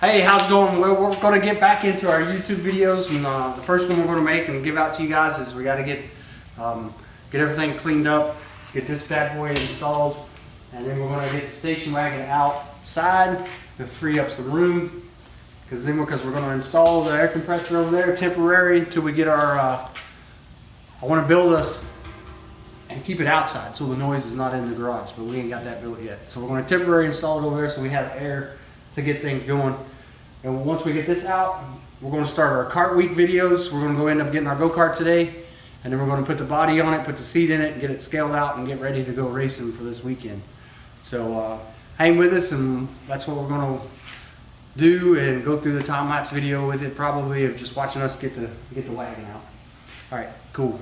Hey, how's it going? We're going to get back into our YouTube videos, and the first one we're going to make and give out to you guys is we got to get everything cleaned up, get this bad boy installed, and then we're going to get the station wagon outside to free up some room, because we're going to install the air compressor over there temporary until we get our. I want to build us and keep it outside so the noise is not in the garage, but we ain't got that built yet. So we're going to temporarily install it over there so we have air to get things going. And once we get this out, we're going to start our kart week videos. We're going to go end up getting our go-kart today, and then we're going to put the body on it, put the seat in it, and get it scaled out and get ready to go racing for this weekend. So hang with us, and that's what we're going to do, and go through the time-lapse video with it, probably, of just watching us get the wagon out. All right, cool.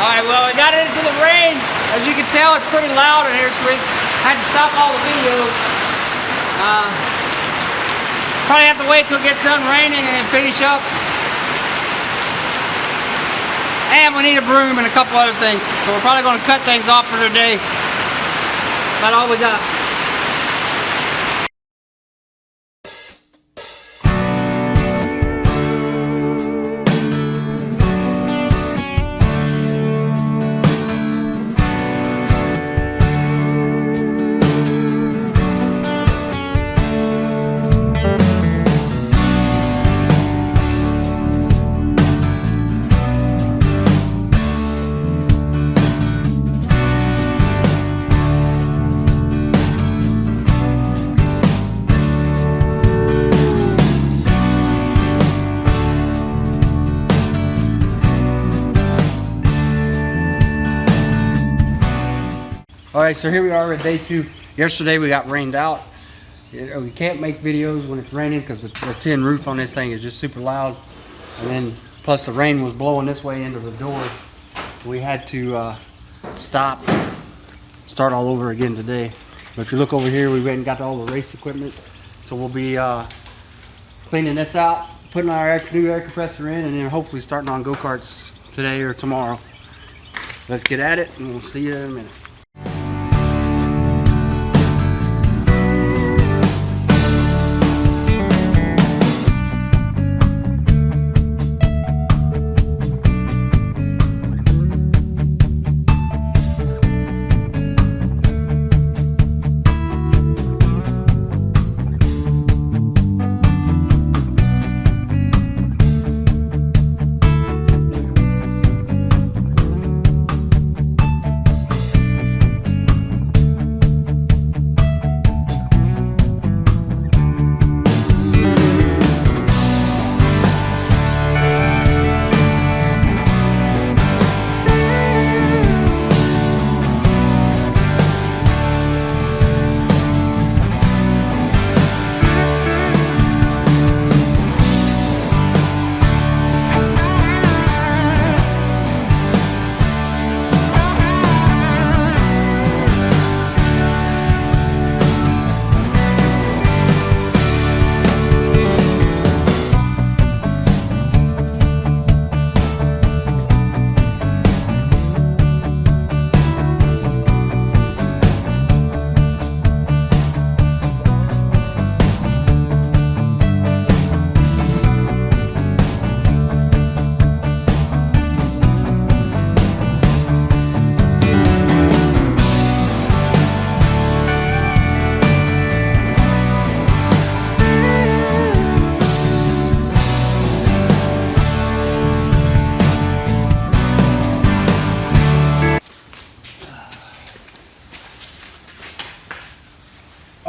Alright, well, we got into the rain. As you can tell, it's pretty loud in here, so we had to stop all the videos. Probably have to wait till it gets done raining and then finish up. And we need a broom and a couple other things. So we're probably going to cut things off for today. About all we got. Alright, so here we are at day 2. Yesterday we got rained out. We can't make videos when it's raining because the tin roof on this thing is just super loud. And then plus the rain was blowing this way into the door. We had to start all over again today. But if you look over here, we went and got all the race equipment. So we'll be cleaning this out, putting our new air compressor in, and then hopefully starting on go-karts today or tomorrow. Let's get at it, and we'll see you in a minute.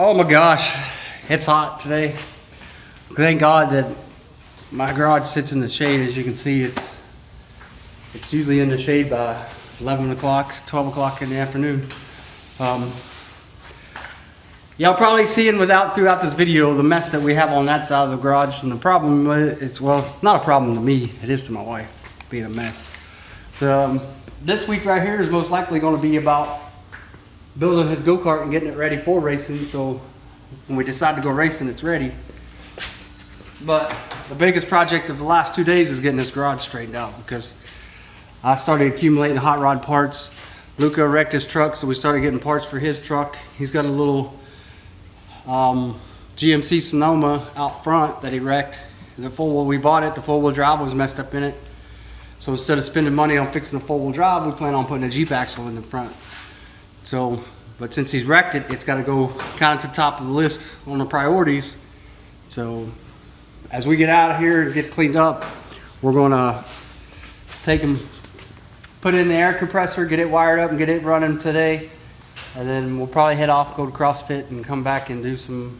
Oh my gosh, it's hot today. Thank God that my garage sits in the shade. As you can see, it's usually in the shade by 11 o'clock, 12 o'clock in the afternoon. Y'all probably seeing throughout this video the mess that we have on that side of the garage, and the problem is, well, not a problem to me, it is to my wife, being a mess. This week right here is most likely going to be about building his go-kart and getting it ready for racing, so when we decide to go racing, it's ready. But the biggest project of the last 2 days is getting this garage straightened out, because I started accumulating hot rod parts. Luca wrecked his truck, so we started getting parts for his truck. He's got a little GMC Sonoma out front that he wrecked. We bought it, the four-wheel drive was messed up in it. So instead of spending money on fixing the four-wheel drive, we plan on putting a Jeep axle in the front. So, but since he's wrecked it, it's got to go kind of to the top of the list on the priorities. So as we get out of here and get cleaned up, we're going to take him, put in the air compressor, get it wired up and get it running today. And then we'll probably head off, go to CrossFit and come back and do some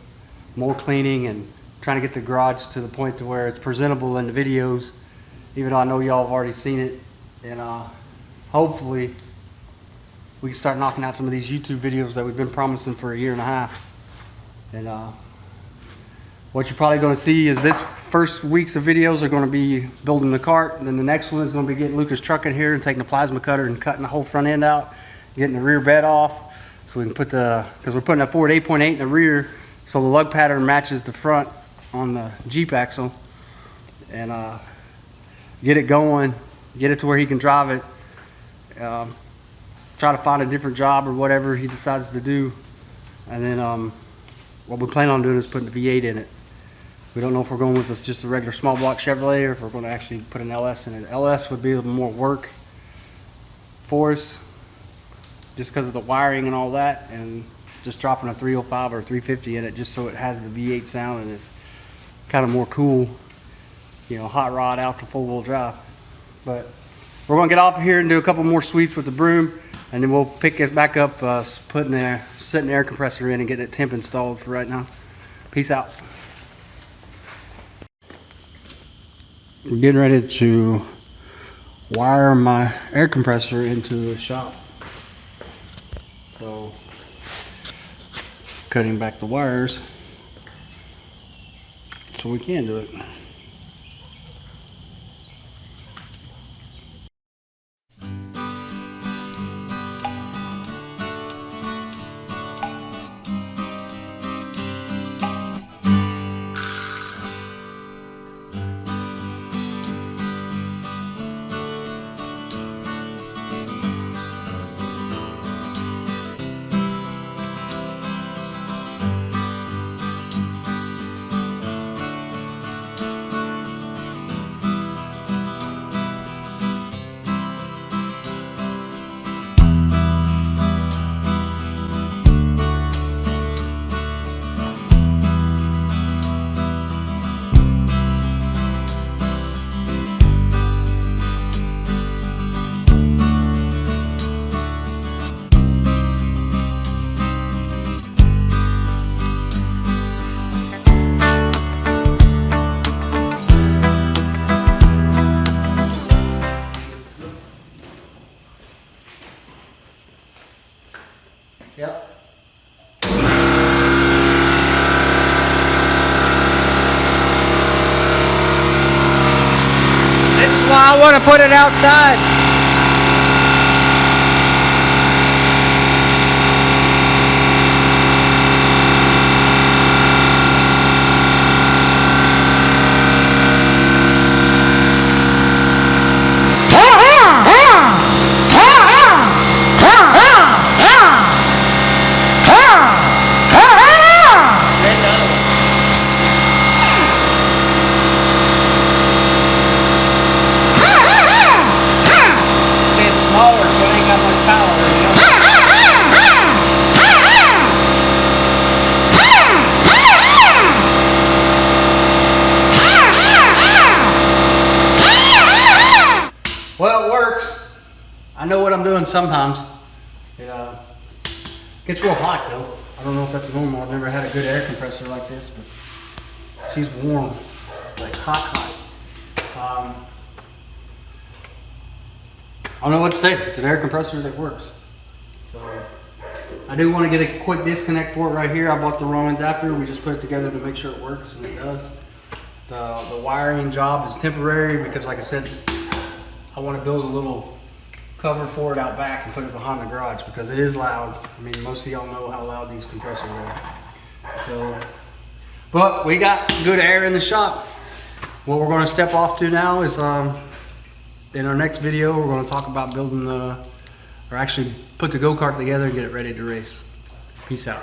more cleaning and trying to get the garage to the point to where it's presentable in the videos, even though I know y'all have already seen it. And hopefully we can start knocking out some of these YouTube videos that we've been promising for a year and a half. And what you're probably going to see is this first weeks of videos are going to be building the cart, and then the next one is going to be getting Lucas' truck in here and taking the plasma cutter and cutting the whole front end out, getting the rear bed off, so we can put because we're putting a Ford 8.8 in the rear, so the lug pattern matches the front on the Jeep axle, and get it going, get it to where he can drive it. Try to find a different job or whatever he decides to do, and then what we plan on doing is putting the V8 in it. We don't know if we're going with just a regular small block Chevrolet or if we're going to actually put an LS in it. LS would be a little more work for us just because of the wiring and all that, and just dropping a 305 or 350 in it just so it has the V8 sound and it's kind of more cool, you know, hot rod out to four-wheel drive. But we're going to get off of here and do a couple more sweeps with the broom, and then we'll pick this back up, setting the air compressor in and getting it temp installed for right now. Peace out. We're getting ready to wire my air compressor into a shop. So, cutting back the wires so we can do it. Yep. This is why I want to put it outside. Well, it works. I know what I'm doing sometimes. It gets real hot though. I I don't know if that's normal. I've never had a good air compressor like this, but she's warm, like hot. I don't know what to say. It's an air compressor that works. So I do want to get a quick disconnect for it right here. I bought the wrong adapter. We just put it together to make sure it works, and it does. The wiring job is temporary because, like I said, I want to build a little cover for it out back and put it behind the garage because it is loud. I mean, most of y'all know how loud these compressors are. So, but we got good air in the shop. What we're going to step off to now is in our next video, we're going to talk about building or actually put the go-kart together and get it ready to race. Peace out.